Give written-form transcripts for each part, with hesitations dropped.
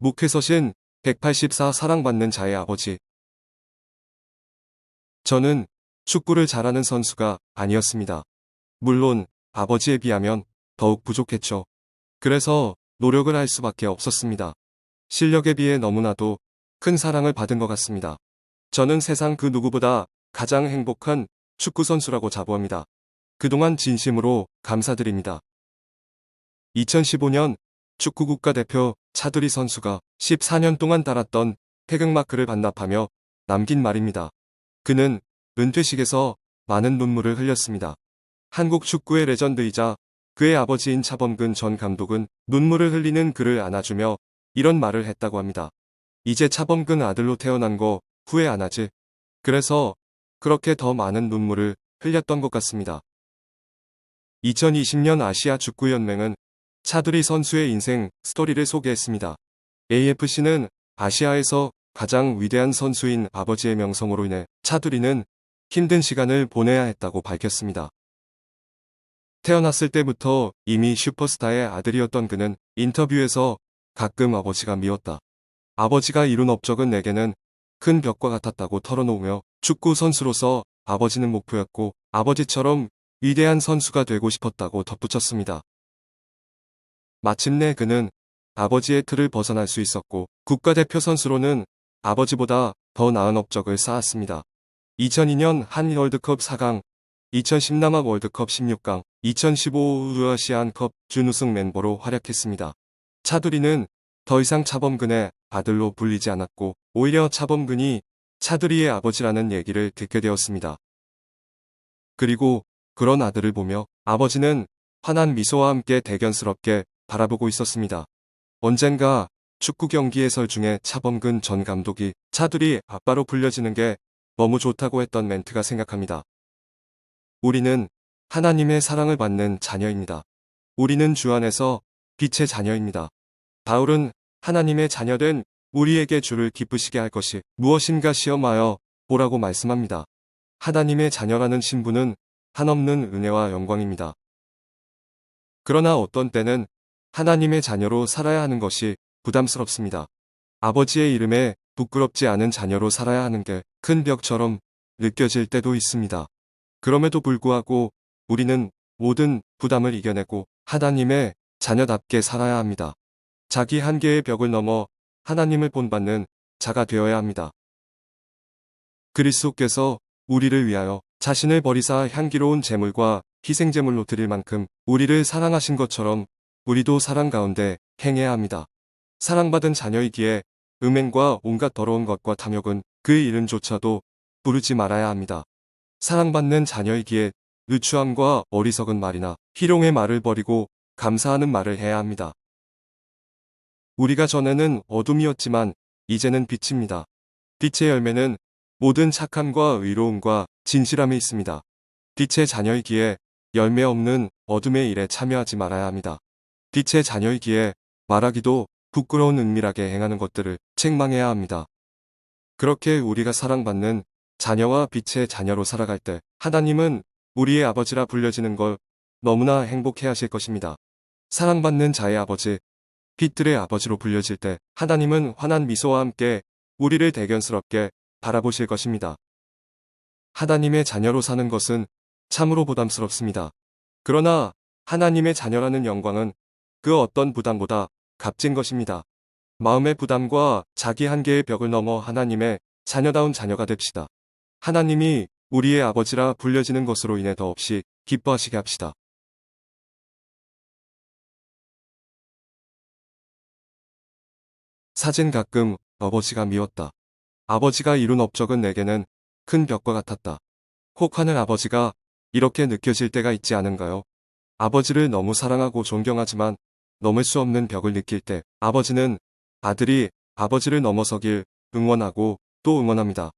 목회서신 184 사랑받는 자의 아버지. 저는 축구를 잘하는 선수가 아니었습니다. 물론 아버지에 비하면 더욱 부족했죠. 그래서 노력을 할 수밖에 없었습니다. 실력에 비해 너무나도 큰 사랑을 받은 것 같습니다. 저는 세상 그 누구보다 가장 행복한 축구 선수라고 자부합니다. 그동안 진심으로 감사드립니다. 2015년 축구 국가대표 차두리 선수가 14년 동안 달았던 태극마크를 반납하며 남긴 말입니다. 그는 은퇴식에서 많은 눈물을 흘렸습니다. 한국 축구의 레전드이자 그의 아버지인 차범근 전 감독은 눈물을 흘리는 그를 안아주며 이런 말을 했다고 합니다. 이제 차범근 아들로 태어난 거 후회 안 하지? 그래서 그렇게 더 많은 눈물을 흘렸던 것 같습니다. 2020년 아시아 축구연맹은 차두리 선수의 인생 스토리를 소개했습니다. AFC는 아시아에서 가장 위대한 선수인 아버지의 명성으로 인해 차두리는 힘든 시간을 보내야 했다고 밝혔습니다. 태어났을 때부터 이미 슈퍼스타의 아들이었던 그는 인터뷰에서 가끔 아버지가 미웠다. 아버지가 이룬 업적은 내게는 큰 벽과 같았다고 털어놓으며 축구 선수로서 아버지는 목표였고 아버지처럼 위대한 선수가 되고 싶었다고 덧붙였습니다. 마침내 그는 아버지의 틀을 벗어날 수 있었고 국가대표 선수로는 아버지보다 더 나은 업적을 쌓았습니다. 2002년 한일 월드컵 4강, 2010 남아 월드컵 16강, 2015 유아시안컵 준우승 멤버로 활약했습니다. 차두리는 더 이상 차범근의 아들로 불리지 않았고 오히려 차범근이 차두리의 아버지라는 얘기를 듣게 되었습니다. 그리고 그런 아들을 보며 아버지는 환한 미소와 함께 대견스럽게 바라보고 있었습니다. 언젠가 축구 경기 해설 중에 차범근 전 감독이 차두리 아빠로 불려지는 게 너무 좋다고 했던 멘트가 생각합니다. 우리는 하나님의 사랑을 받는 자녀입니다. 우리는 주 안에서 빛의 자녀입니다. 바울은 하나님의 자녀된 우리에게 주를 기쁘시게 할 것이 무엇인가 시험하여 보라고 말씀합니다. 하나님의 자녀라는 신분은 한없는 은혜와 영광입니다. 그러나 어떤 때는 하나님의 자녀로 살아야 하는 것이 부담스럽습니다. 아버지의 이름에 부끄럽지 않은 자녀로 살아야 하는 게 큰 벽처럼 느껴질 때도 있습니다. 그럼에도 불구하고 우리는 모든 부담을 이겨내고 하나님의 자녀답게 살아야 합니다. 자기 한계의 벽을 넘어 하나님을 본받는 자가 되어야 합니다. 그리스도께서 우리를 위하여 자신을 버리사 향기로운 제물과 희생제물로 드릴 만큼 우리를 사랑하신 것처럼 우리도 사랑 가운데 행해야 합니다. 사랑받은 자녀이기에 음행과 온갖 더러운 것과 탐욕은 그 이름조차도 부르지 말아야 합니다. 사랑받는 자녀이기에 누추함과 어리석은 말이나 희롱의 말을 버리고 감사하는 말을 해야 합니다. 우리가 전에는 어둠이었지만 이제는 빛입니다. 빛의 열매는 모든 착함과 의로움과 진실함이 있습니다. 빛의 자녀이기에 열매 없는 어둠의 일에 참여하지 말아야 합니다. 빛의 자녀이기에 말하기도 부끄러운 은밀하게 행하는 것들을 책망해야 합니다. 그렇게 우리가 사랑받는 자녀와 빛의 자녀로 살아갈 때 하나님은 우리의 아버지라 불려지는 걸 너무나 행복해 하실 것입니다. 사랑받는 자의 아버지, 빛들의 아버지로 불려질 때 하나님은 환한 미소와 함께 우리를 대견스럽게 바라보실 것입니다. 하나님의 자녀로 사는 것은 참으로 부담스럽습니다. 그러나 하나님의 자녀라는 영광은 그 어떤 부담보다 값진 것입니다. 마음의 부담과 자기 한계의 벽을 넘어 하나님의 자녀다운 자녀가 됩시다. 하나님이 우리의 아버지라 불려지는 것으로 인해 더없이 기뻐하시게 합시다. 사진 가끔 아버지가 미웠다. 아버지가 이룬 업적은 내게는 큰 벽과 같았다. 혹하는 아버지가 이렇게 느껴질 때가 있지 않은가요? 아버지를 너무 사랑하고 존경하지만 넘을 수 없는 벽을 느낄 때 아버지는 아들이 아버지를 넘어서길 응원하고 또 응원합니다.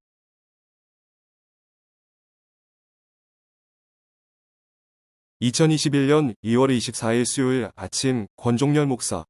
2021년 2월 24일 수요일 아침 권종열 목사